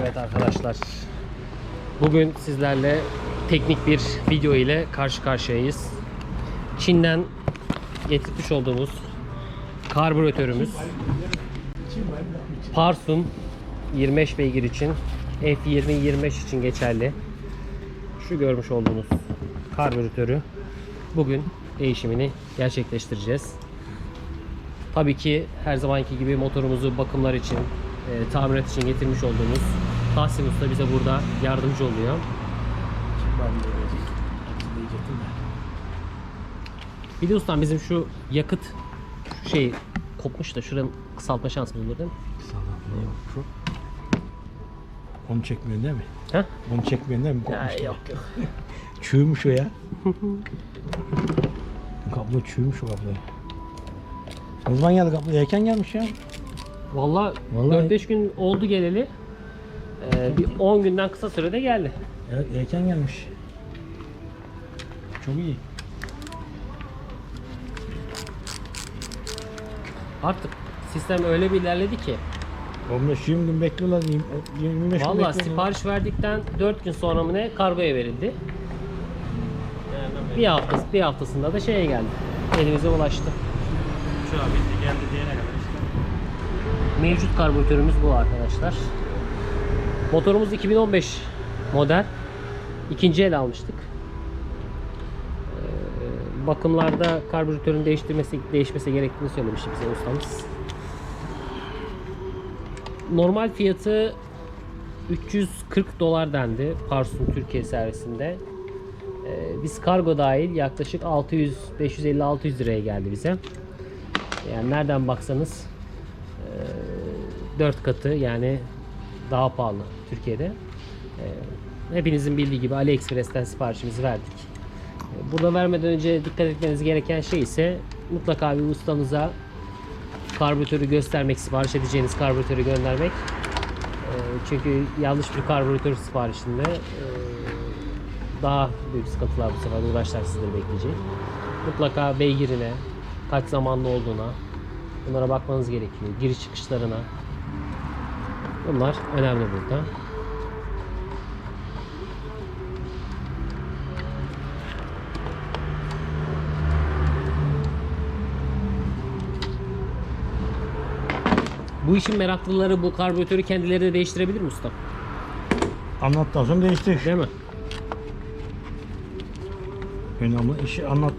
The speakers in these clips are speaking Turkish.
Evet arkadaşlar, bugün sizlerle teknik bir video ile karşı karşıyayız. Çin'den getirmiş olduğumuz karbüratörümüz Parsun 25 beygir için, F20-25 için geçerli. Şu görmüş olduğunuz karbüratörü bugün değişimini gerçekleştireceğiz. Tabii ki her zamanki gibi motorumuzu bakımlar için, tamirat için getirmiş olduğumuz Tahsin Usta bize burada yardımcı oluyor. Bir de ustam, bizim şu yakıt şey kopmuş da şuranın kısaltma şansımız olur değil mi? Onu çekmiyorsun değil mi? He? Onu çekmiyorsun değil mi? Ya, yok. Çürümüş o ya. Kablo çürümüş o kablo. Ne zaman geldi kablo? Erken gelmiş ya. Vallahi 4-5 gün oldu geleli. Bir 10 günden kısa sürede geldi. Evet, erken gelmiş. Çok iyi. Artık sistem öyle bir ilerledi ki. 15-20 gün bekliyorlar. 25 gün Vallahi sipariş verdikten 4 gün sonra mı ne kargoya verildi. Bir haftasında da şeye geldi. Elimize ulaştı. Şu an bitti geldi diyene kadar işte. Mevcut karbüratörümüz bu arkadaşlar. Motorumuz 2015 model. İkinci el almıştık. Bakımlarda karbüratörün değişmesi gerektiğini söylemişti bize ustamız. Normal fiyatı 340 dolar dendi Parsun Türkiye servisinde. Biz kargo dahil yaklaşık 550-600 liraya geldi bize. Yani nereden baksanız 4 katı, yani daha pahalı Türkiye'de. Hepinizin bildiği gibi AliExpress'ten siparişimizi verdik. Burada vermeden önce dikkat etmeniz gereken şey ise mutlaka bir ustanıza karbüratörü göstermek, sipariş edeceğiniz karbüratörü göndermek. Çünkü yanlış bir karbüratör siparişinde daha büyük sıkıntılar, bu sefer uğraşlar sizleri bekleyecek. Mutlaka beygirine, kaç zamanlı olduğuna, bunlara bakmanız gerekiyor. Giriş çıkışlarına. Bunlar önemli burada. Bu işin meraklıları bu karbüratörü kendileri de değiştirebilir mi usta? Anlattıktan sonra değiştir. Değil mi? Önemli işi anlat.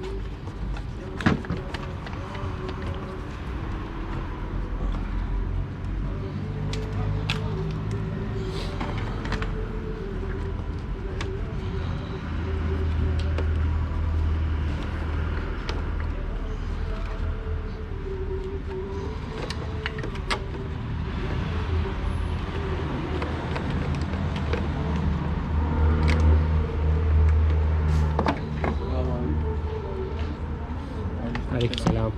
Aleykümselam.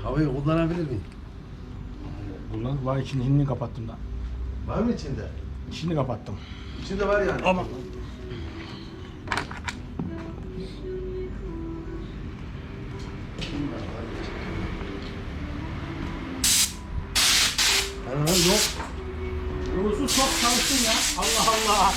Havayı kullanabilir miyim? Buradan var, içini kapattım da. Var mı içinde? İçini kapattım. İçinde var yani. Ama Yok. Ruhsuz çok çalışsın ya. Allah Allah.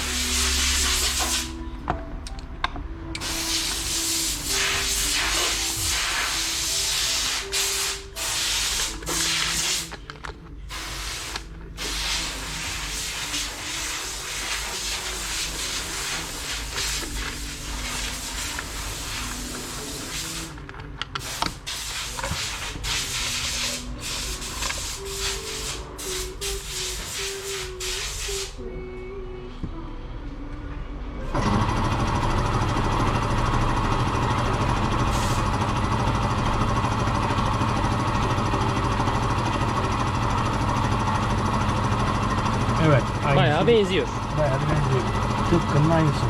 Evet. Bayağı benziyor. Bayağı benziyor. Tıpkının aynısı.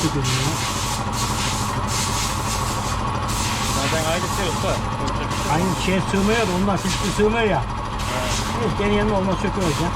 söküyorum ya. Zaten aynı şey usta. Aynı şey sığmıyor da ondan şişti sığmıyor ya. Evet, gene yanına ondan söküyoruz ya.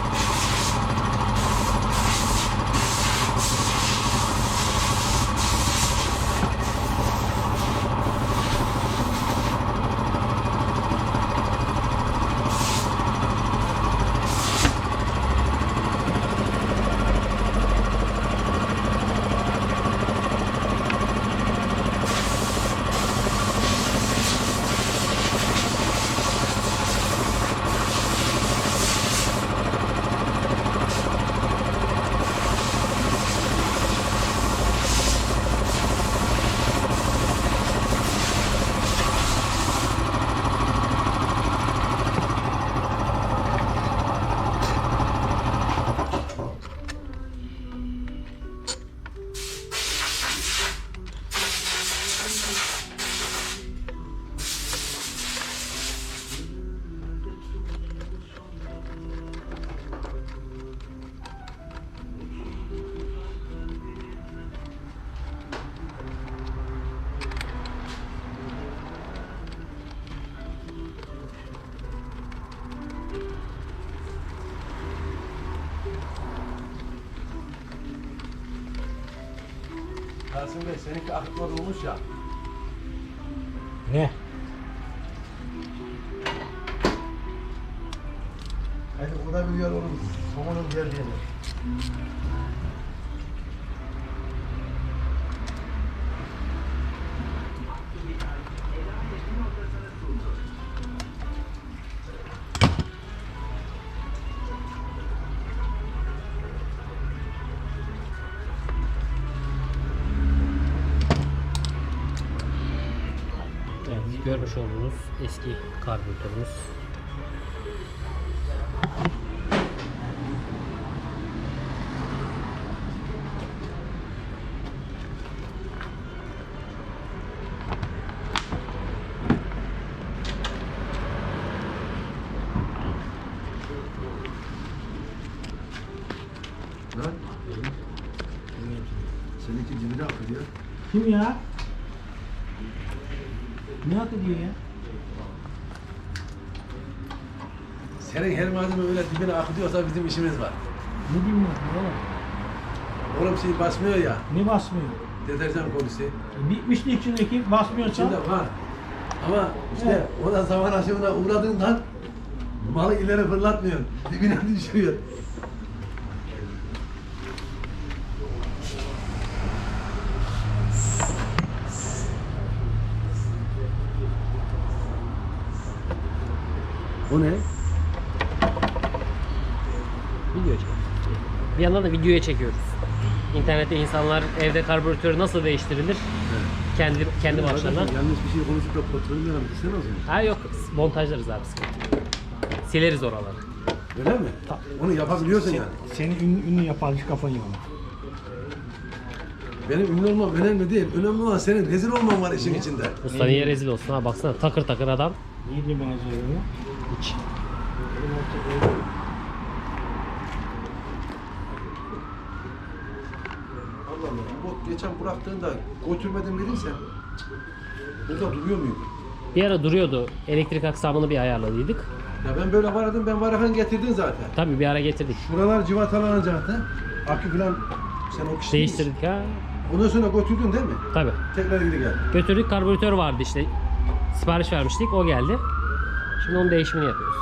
Kasım Bey seninki akıtma olmuş ya. Ne? Hadi o da biliyor oğlum. Somunun geldiğini. Evet, görmüş olduğunuz eski karbüratörümüz. Lan. Seninki dibine akıyor. Kim ya? Ne hak ediyor ya? Senin her malzeme öyle dibine akıyorsa bizim işimiz var. Ne diyeyim ben oğlum? Oğlum şey basmıyor ya. Ne basmıyor? Deterjan konisi. Bitmişti içindeki basmıyorsa. İçinde var. Ama işte o da zaman aşımına uğradığından malı ileri fırlatmıyor. Dibine düşüyor. O ne? Video çekiyoruz. Bir yandan da videoya çekiyoruz. İnternette insanlar evde karbüratörü nasıl değiştirilir? Kendi başlarına. Yanlış bir şey konuşup da kontrolünü desene o zaman. Ha yok, montajlarız abi, sıkıntı yok. Sileriz oraları. Öyle mi? Onu yapabiliyorsun yani. Seni ünlü yapan şu kafayı ama. Benim ünlü olmam önemli değil. Önemli olan senin rezil olman var işin içinde. Usta niye rezil olsun ha, baksana takır takır adam. Niye diyeyim ben acaba? Hiç. Allah Allah. Bu bot geçen bıraktığında götürmedin dediysen burada duruyor muyum? Bir ara duruyordu. Elektrik aksamını bir ayarladıydık. Ya ben böyle vardım, ben varırken getirdin zaten. Tabii bir ara getirdik. Şuralar civatalanacaktı. Akü falan sen o kişi Değiştirdik ha. Ondan sonra götürdün değil mi? Tabii. Tekrar geri gel. Götürdük, karbüratör vardı işte. Sipariş vermiştik, o geldi. Şimdi onun değişimini yapıyoruz.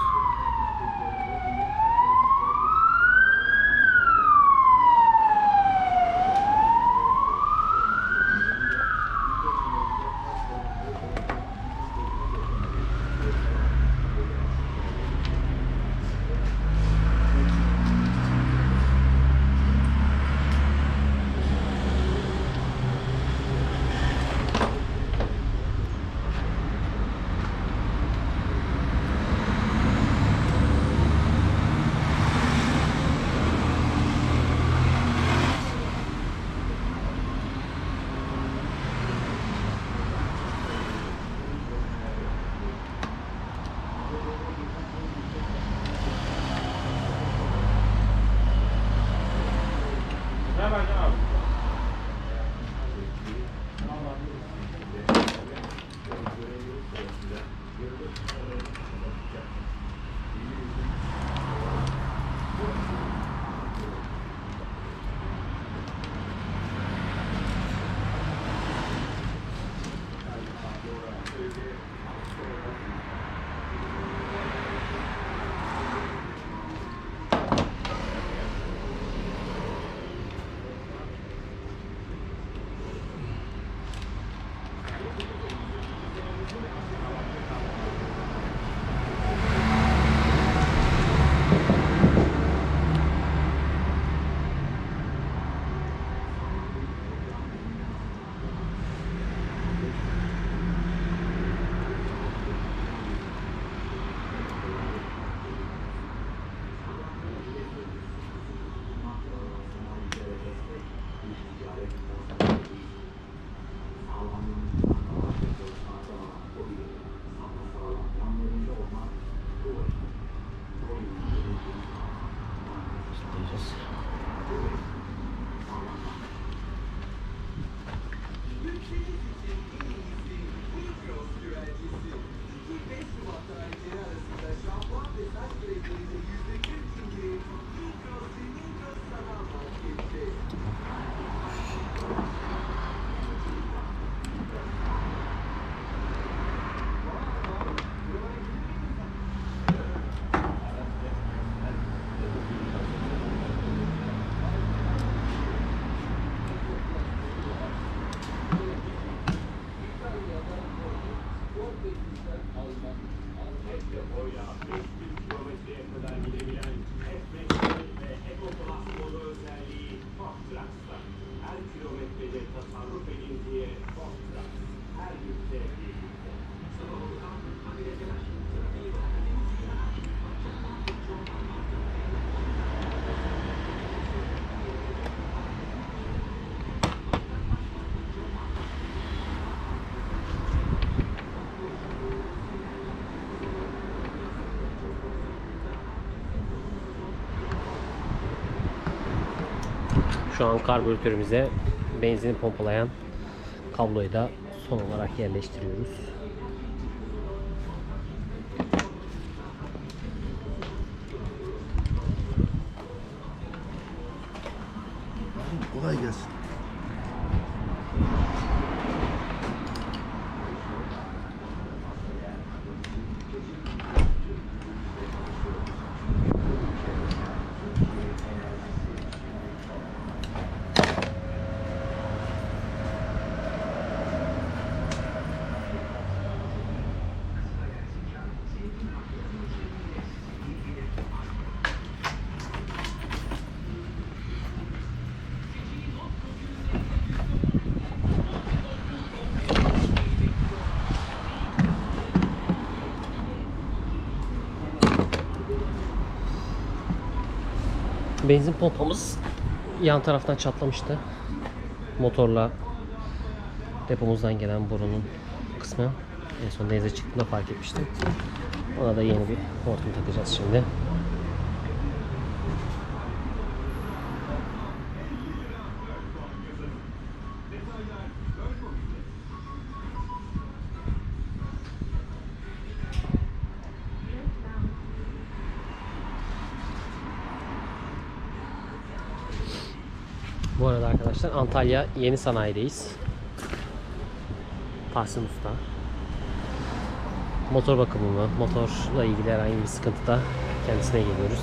Şu an karbüratörümüze benzini pompalayan kabloyu da son olarak yerleştiriyoruz. Kolay gelsin. Benzin pompamız yan taraftan çatlamıştı. Motorla depomuzdan gelen borunun kısmı en son denize çıktığında fark etmiştim. Ona da yeni bir hortum takacağız şimdi. Bu arada arkadaşlar Antalya Yeni Sanayi'deyiz. Tahsin Usta. Motor bakımı mı, motorla ilgili herhangi bir sıkıntıda kendisine geliyoruz.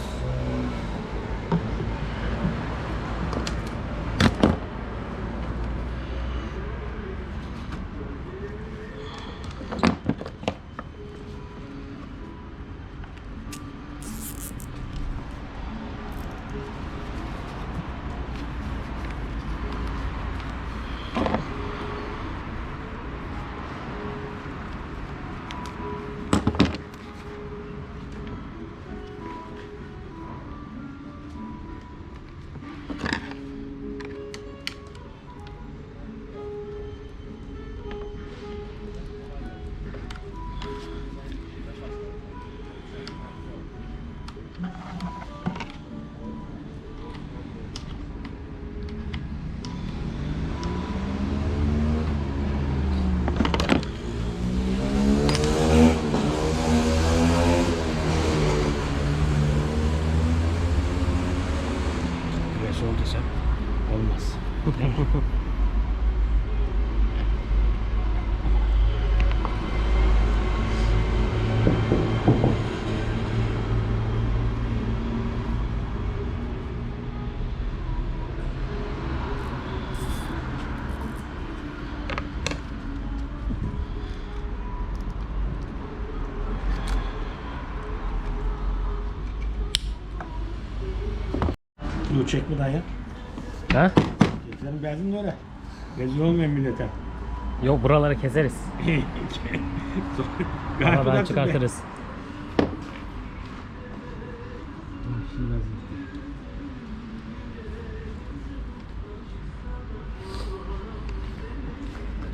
Son desem olmaz. Bu çekmeden ya. Ha? Senin benzin de öyle. Rezil olmayın millete. Yok, buraları keseriz. Aradan çıkartırız.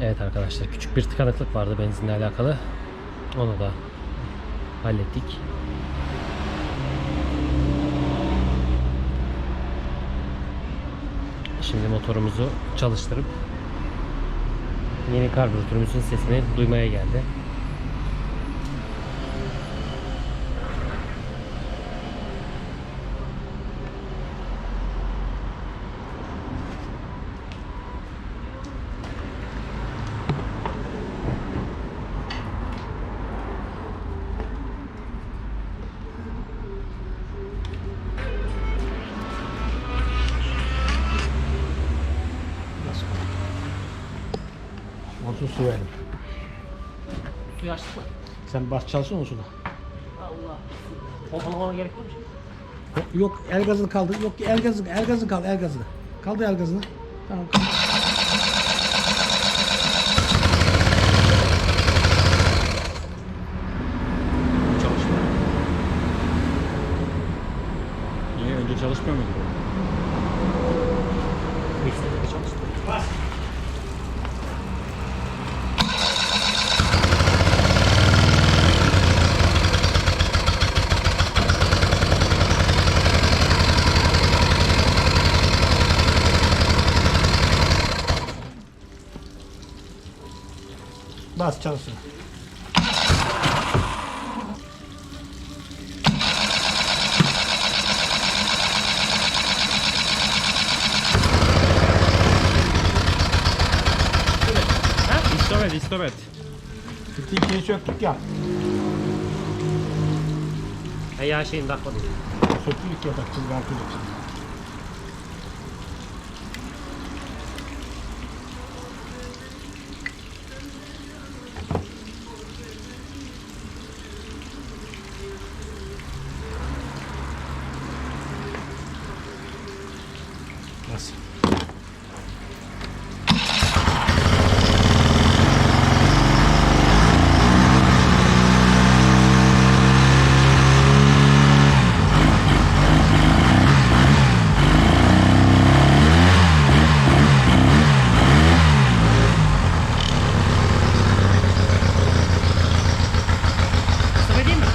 Evet arkadaşlar, küçük bir tıkanıklık vardı benzinle alakalı. Onu da hallettik. Şimdi motorumuzu çalıştırıp yeni karbüratörümüzün sesini duymaya geldi. Olsun su verin. Suyu açtık mı? Sen bas çalışsın olsun. Allah. Pompalamama gerek yok mu? Yok el gazını kaldı. Yok el gazını, el gazını kaldı, el gazını. Kaldı el gazını. Tamam kaldı. Çalışmıyor. Niye? Önce çalışmıyor muydu? Mixer'de de çalıştı. Bas. Rahat çalışsın. İstop et. Bütün şeyi söktük ya. Yağ şeyini takmadım. Söktük ya da kızartıyorduk. Nasıl? Stop edeyim mi?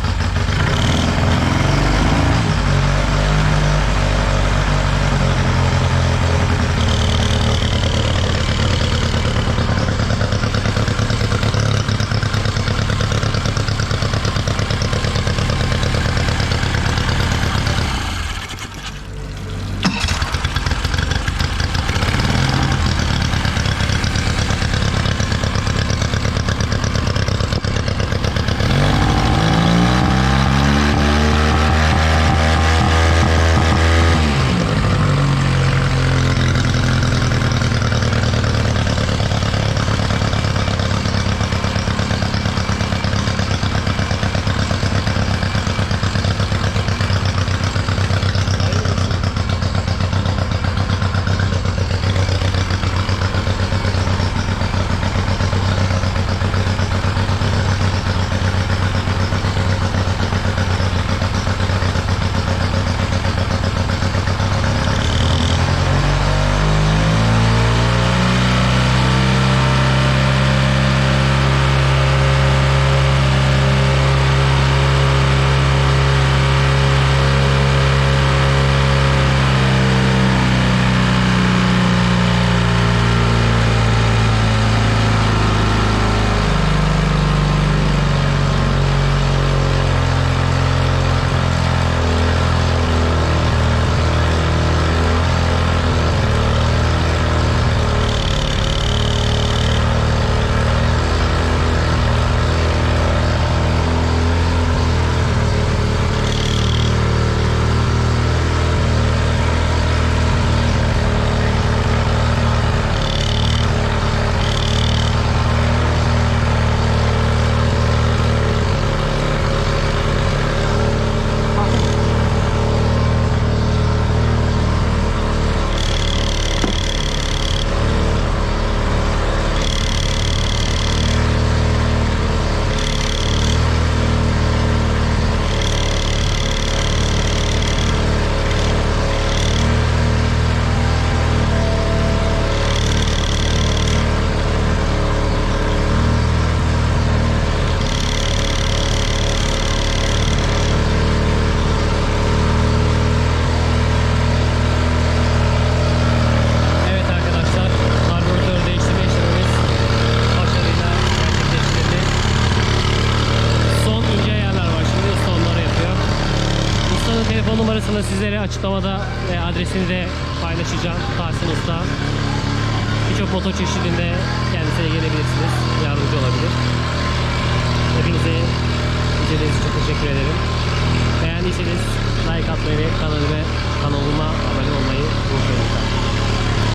numarasını sizlere açıklamada ve adresini de paylaşacağım. Tahsin Usta. Birçok moto çeşidinde kendisine gelebilirsiniz. Yardımcı olabilir. Hepinize izlediğiniz için teşekkür ederim. Beğendiyseniz like atmayı ve kanalıma